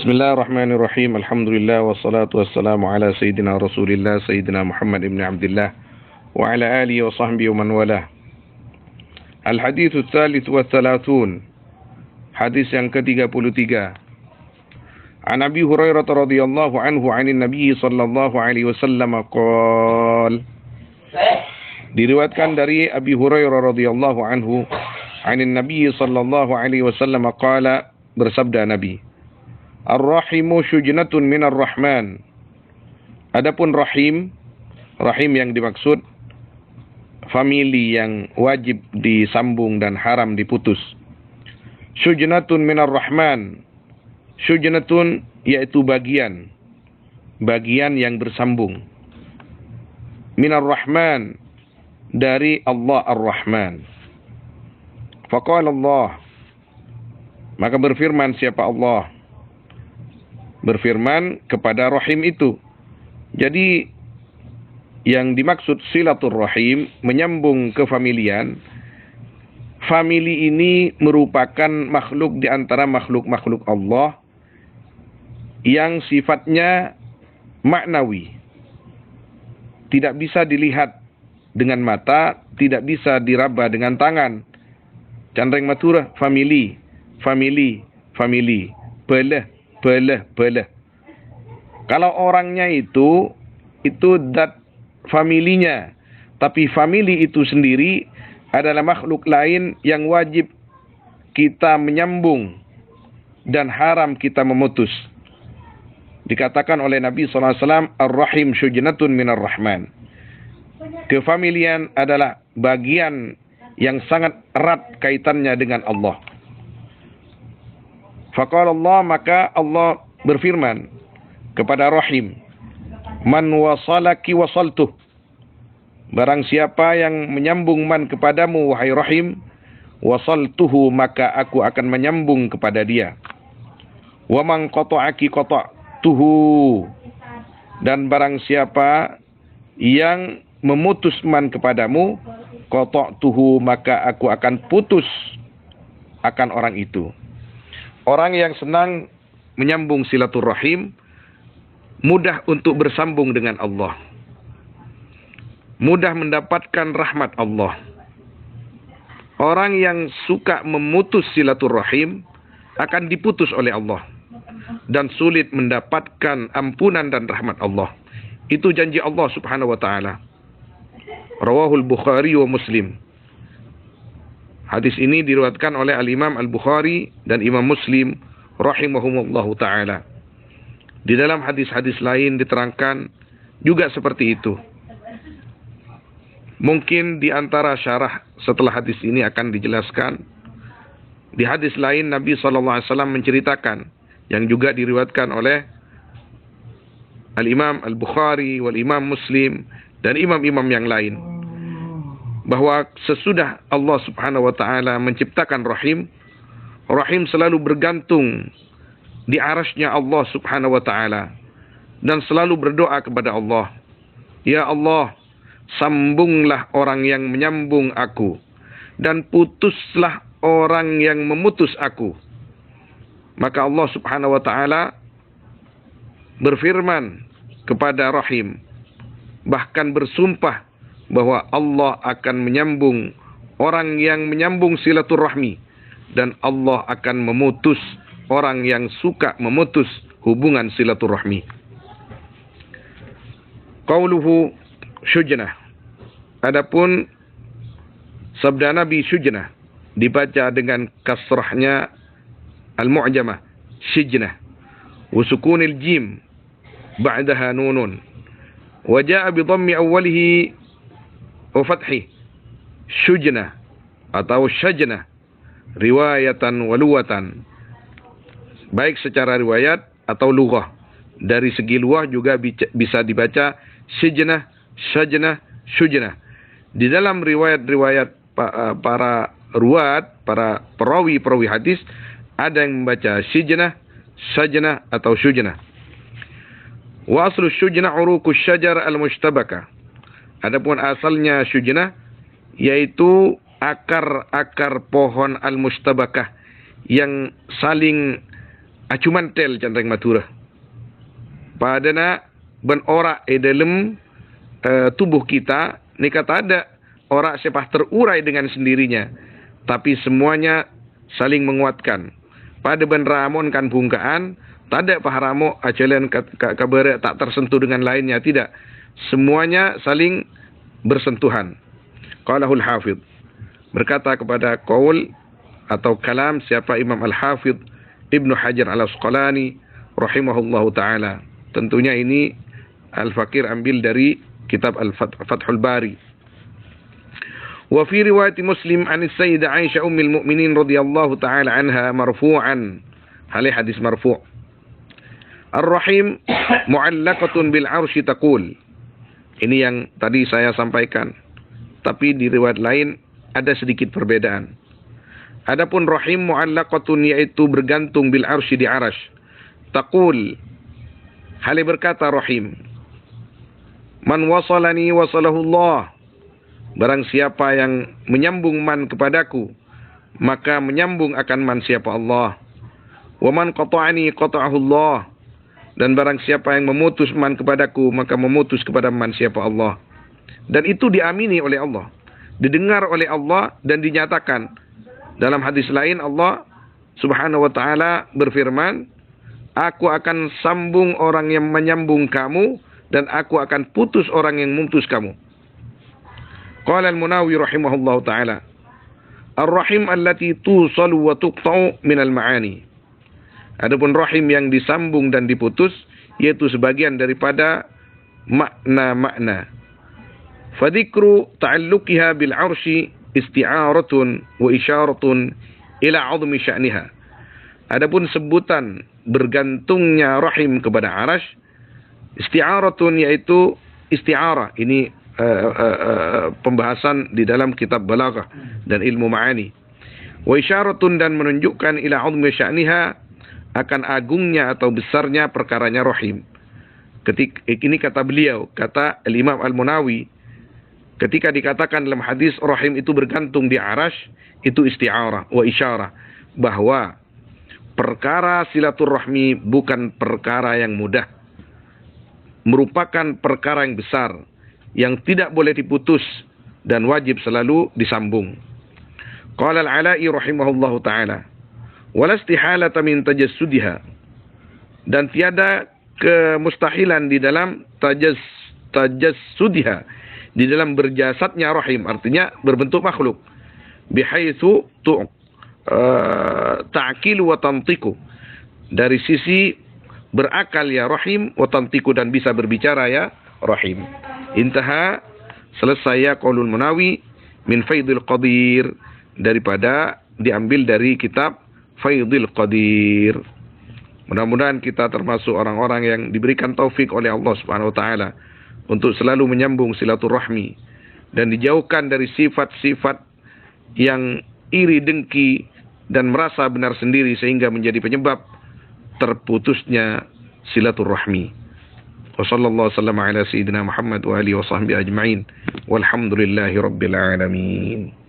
Bismillahirrahmanirrahim. Alhamdulillah wassalatu wassalamu ala sayyidina Rasulillah sayyidina Muhammad ibn Abdullah wa ala alihi wa sahbihi wa man walah. Al-haditsu tsalits wa tsalatsun. Hadis yang ke-33. An Abi Hurairah radhiyallahu anhu 'anil Nabi sallallahu alaihi wasallam qala. Diriwayatkan dari Abi Hurairah radhiyallahu anhu 'anil Nabi sallallahu alaihi wasallam qala, bersabda Nabi, Ar-rahimu syujnatun minar rahman. Adapun rahim yang dimaksud famili yang wajib disambung dan haram diputus. Syujnatun minar rahman. Syujnatun yaitu bagian yang bersambung. Minar rahman, dari Allah Ar-Rahman. Faqala Allah, maka berfirman siapa Allah? Berfirman kepada rahim itu. Jadi yang dimaksud silaturrahim, menyambung kefamilian. Famili ini merupakan makhluk di antara makhluk-makhluk Allah yang sifatnya maknawi. Tidak bisa dilihat dengan mata, tidak bisa diraba dengan tangan. Candreng matura, famili. Belah. Kalau orangnya itu dat familinya. Tapi famili itu sendiri adalah makhluk lain yang wajib kita menyambung dan haram kita memutus. Dikatakan oleh Nabi SAW, Ar-Rahim syujnatun minar Rahman. Kefamilian adalah bagian yang sangat erat kaitannya dengan Allah. Faqala Allah, maka Allah berfirman kepada rahim, Man wasalaki wasaltuh. Barang siapa yang menyambung man kepadamu, wahai rahim, wasaltuhu, maka aku akan menyambung kepada dia. Wa man qata'aki qata'tuhu. Dan barang siapa yang memutus man kepadamu, qata'tuhu, maka aku akan putus akan orang itu. Orang yang senang menyambung silaturrahim mudah untuk bersambung dengan Allah. Mudah mendapatkan rahmat Allah. Orang yang suka memutus silaturrahim akan diputus oleh Allah dan sulit mendapatkan ampunan dan rahmat Allah. Itu janji Allah Subhanahu wa taala. Rawahul Bukhari wa Muslim. Hadis ini diriwayatkan oleh Al-Imam Al-Bukhari dan Imam Muslim rahimahumullahu ta'ala. Di dalam hadis-hadis lain diterangkan juga seperti itu. Mungkin di antara syarah setelah hadis ini akan dijelaskan. Di hadis lain Nabi SAW menceritakan, yang juga diriwayatkan oleh Al-Imam Al-Bukhari wal Imam Muslim dan imam-imam yang lain, bahwa sesudah Allah Subhanahu wa taala menciptakan rahim selalu bergantung di arasy-Nya Allah Subhanahu wa taala dan selalu berdoa kepada Allah, Ya Allah, sambunglah orang yang menyambung aku dan putuslah orang yang memutus aku. Maka Allah Subhanahu wa taala berfirman kepada rahim, bahkan bersumpah bahwa Allah akan menyambung orang yang menyambung silaturahmi dan Allah akan memutus orang yang suka memutus hubungan silaturahmi. Qauluhu syujnah. Adapun sabda Nabi syujnah dibaca dengan kasrahnya al-mu'jamah, syijnah, wa sukunil jim ba'daha nunun. Wa jaa bi dhammi awwalihi wa fathi syujnah atau syajnah riwayatan wa lughatan, baik secara riwayat atau lughah. Dari segi lughah juga bisa dibaca syijnah, syajnah, syujnah. Di dalam riwayat-riwayat para ruwat, para perawi hadis, ada yang membaca syijnah, syajnah atau syujnah. Wa aslu syujnah uruqus syajar al-mushtabaka. Adapun asalnya syujnah yaitu akar-akar pohon al-mustabakah yang saling acumantel canreng matura. Padana ben ora dalam tubuh kita ni kata ada ora sepah terurai dengan sendirinya, tapi semuanya saling menguatkan. Pada ben ramon kan bungkaan, tak ada paharamo acelen kabare tak tersentuh dengan lainnya, tidak. Semuanya saling bersentuhan. Qalahul Hafidh, berkata kepada qaul atau kalam siapa Imam Al-Hafidh Ibnu Hajar Al-Asqalani rahimahullahu taala. Tentunya ini Al-Fakir ambil dari kitab Al-Fathul Bari. Wa fi riwayat Muslim an Sayyidah Aisyah ummul mukminin radhiyallahu taala anha marfu'an. Hadis marfu'. Ar-Rahim mu'allaqatun bil 'arsy taqul. Ini yang tadi saya sampaikan. Tapi di riwayat lain ada sedikit perbedaan. Adapun Rahim mu'allaqatun yaitu bergantung bil 'arsy di arasy. Taqul. Hal berkata Rahim, man wasalani wasalahu Allah. Barang siapa yang menyambung man kepadaku, maka menyambung akan man siapa Allah. Wa man qata'ani qata'ahu Allah. Dan barang siapa yang memutus man kepadaku, maka memutus kepada man siapa Allah. Dan itu diamini oleh Allah, didengar oleh Allah dan dinyatakan. Dalam hadis lain Allah Subhanahu wa taala berfirman, aku akan sambung orang yang menyambung kamu dan aku akan putus orang yang memutus kamu. Qala al-Munawi rahimahullahu taala, ar-rahim allati tusalu wa tuqta'u min al-ma'ani. Adapun rahim yang disambung dan diputus yaitu sebagian daripada makna-makna. Fadhikru ta'alluqiha bil 'arsy isti'aratun wa isyaratun ila 'azmi sya'niha. Adapun sebutan bergantungnya rahim kepada arasy, isti'aratun yaitu isti'arah. Ini pembahasan di dalam kitab Balaghah dan ilmu ma'ani. Wa isyaratun dan menunjukkan ila 'azmi sya'niha akan agungnya atau besarnya perkaranya rahim. Ini kata beliau, kata Al-Imam Al-Munawi, ketika dikatakan dalam hadis rahim itu bergantung di arasy, itu isti'arah wa isyarah, bahwa perkara silaturahmi bukan perkara yang mudah, merupakan perkara yang besar, yang tidak boleh diputus dan wajib selalu disambung. Qala Al-Ala'i rahimahullahu ta'ala, wala istihalata min tajassudiha. Dan tiada kemustahilan di dalam tajassudiha, di dalam berjasadnya rahim, artinya berbentuk makhluk. Bihaitsu ta'kilu wa tantiku, dari sisi berakal ya rahim, wa tantiku dan bisa berbicara ya rahim. Intaha, selesai ya qaulul Munawi min Faidul Qadir, daripada diambil dari kitab Faidul Qadir. Mudah-mudahan kita termasuk orang-orang yang diberikan taufik oleh Allah Subhanahu wa taala untuk selalu menyambung silaturahmi dan dijauhkan dari sifat-sifat yang iri dengki dan merasa benar sendiri sehingga menjadi penyebab terputusnya silaturahmi. Wassallallahu wasallam ala sayyidina Muhammad wa alihi wa sahbihi ajma'in. Walhamdulillahi rabbil alamin.